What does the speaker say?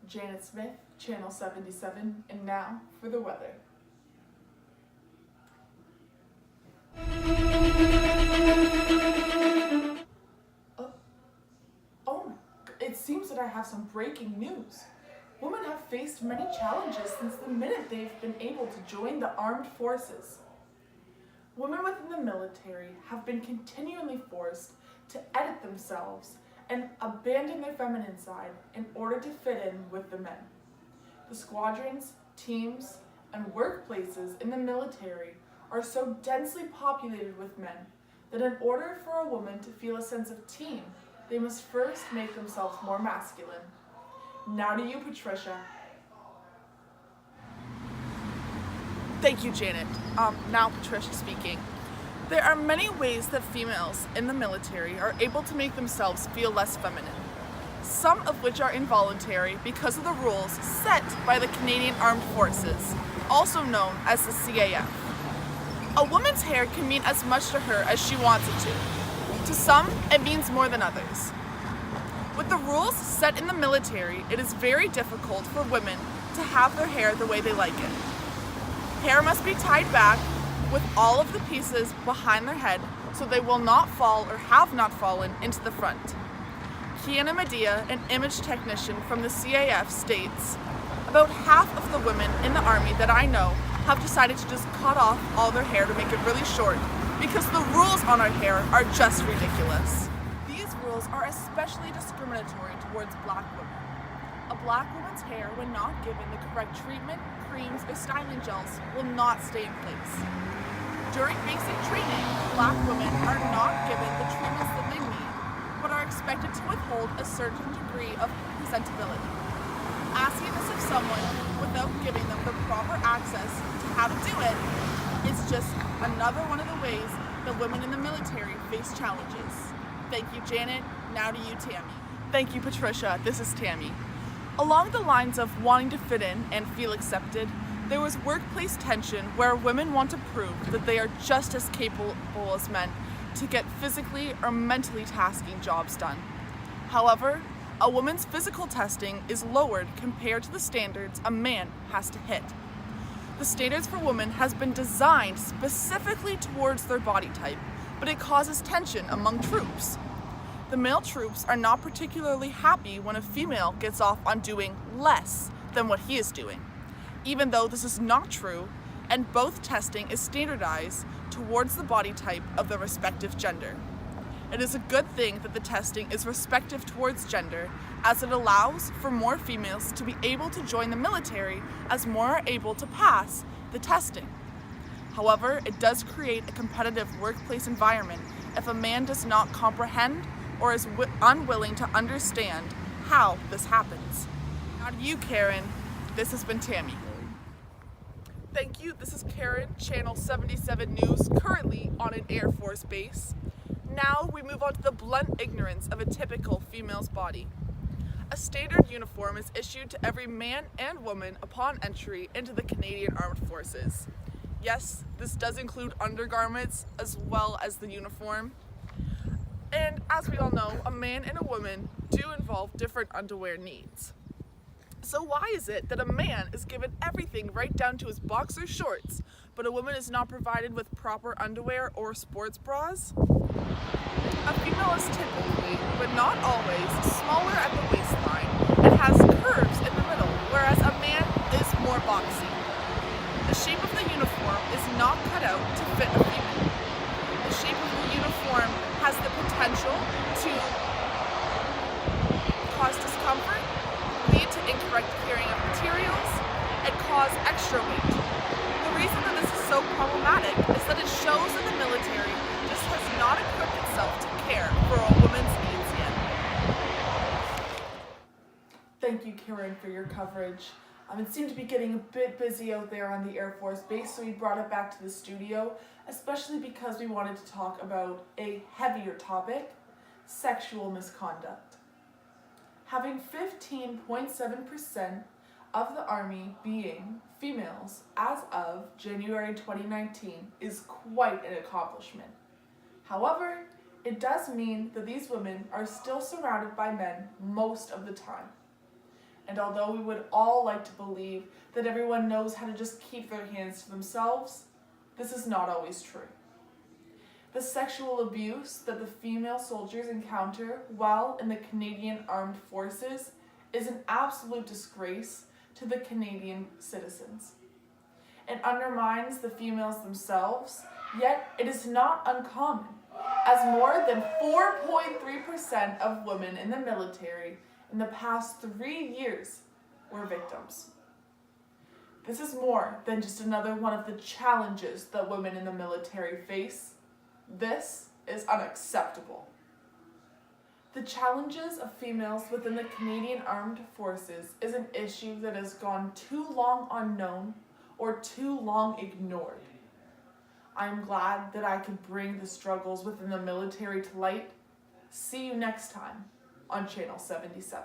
Janet Smith, Channel 77, and now for the weather. It seems that I have some breaking news. Women have faced many challenges since the minute they've been able to join the armed forces. Women within the military have been continually forced to edit themselves and abandon their feminine side in order to fit in with the men. The squadrons, teams, and workplaces in the military are so densely populated with men that in order for a woman to feel a sense of team, they must first make themselves more masculine. Now to you, Patricia. Thank you, Janet. Now Patricia speaking. There are many ways that females in the military are able to make themselves feel less feminine, some of which are involuntary because of the rules set by the Canadian Armed Forces, also known as the CAF. A woman's hair can mean as much to her as she wants it to. To some, it means more than others. With the rules set in the military, it is very difficult for women to have their hair the way they like it. Hair must be tied back with all of the pieces behind their head so they will not fall or have not fallen into the front. Kiana Medea, an image technician from the CAF, states, "About half of the women in the Army that I know have decided to just cut off all their hair to make it really short because the rules on our hair are just ridiculous." These rules are especially discriminatory towards black women. A black woman's hair, when not given the correct treatment, creams, or styling gels, will not stay in place. During basic training, black women are not given the treatments that they need, but are expected to withhold a certain degree of presentability. Asking this of someone without giving them the proper access to how to do it is just another one of the ways that women in the military face challenges. Thank you, Janet. Now to you, Tammy. Thank you, Patricia. This is Tammy. Along the lines of wanting to fit in and feel accepted, there was workplace tension where women want to prove that they are just as capable as men to get physically or mentally tasking jobs done. However, a woman's physical testing is lowered compared to the standards a man has to hit. The standards for women has been designed specifically towards their body type, but it causes tension among troops. The male troops are not particularly happy when a female gets off on doing less than what he is doing, even though this is not true, and both testing is standardized towards the body type of the respective gender. It is a good thing that the testing is respective towards gender, as it allows for more females to be able to join the military as more are able to pass the testing. However, it does create a competitive workplace environment if a man does not comprehend or is unwilling to understand how this happens. Now to you, Karen. This has been Tammy. Thank you. This is Karen, Channel 77 News, currently on an Air Force base. Now we move on to the blunt ignorance of a typical female's body. A standard uniform is issued to every man and woman upon entry into the Canadian Armed Forces. Yes, this does include undergarments as well as the uniform. And as we all know, a man and a woman do involve different underwear needs. So why is it that a man is given everything right down to his boxer shorts, but a woman is not provided with proper underwear or sports bras? A female is typically, but not always, smaller at the waistline and has curves in the middle, whereas a man is more boxy. The shape of the uniform is not cut out to fit a female. The shape of the uniform has the potential to cause discomfort, lead to incorrect carrying of materials, and cause extra weight. The reason that this is so problematic is that it shows that the military just has not equipped itself to care for a woman's needs yet. Thank you, Karen, for your coverage. It seemed to be getting a bit busy out there on the Air Force Base, so we brought it back to the studio, especially because we wanted to talk about a heavier topic, sexual misconduct. Having 15.7% of the Army being females as of January 2019 is quite an accomplishment. However, it does mean that these women are still surrounded by men most of the time. And although we would all like to believe that everyone knows how to just keep their hands to themselves, this is not always true. The sexual abuse that the female soldiers encounter while in the Canadian Armed Forces is an absolute disgrace to the Canadian citizens. It undermines the females themselves, yet it is not uncommon, as more than 4.3% of women in the military in the past 3 years were victims. This is more than just another one of the challenges that women in the military face. This is unacceptable. The challenges of females within the Canadian Armed Forces is an issue that has gone too long unknown or too long ignored. I'm glad that I could bring the struggles within the military to light. See you next time on Channel 77.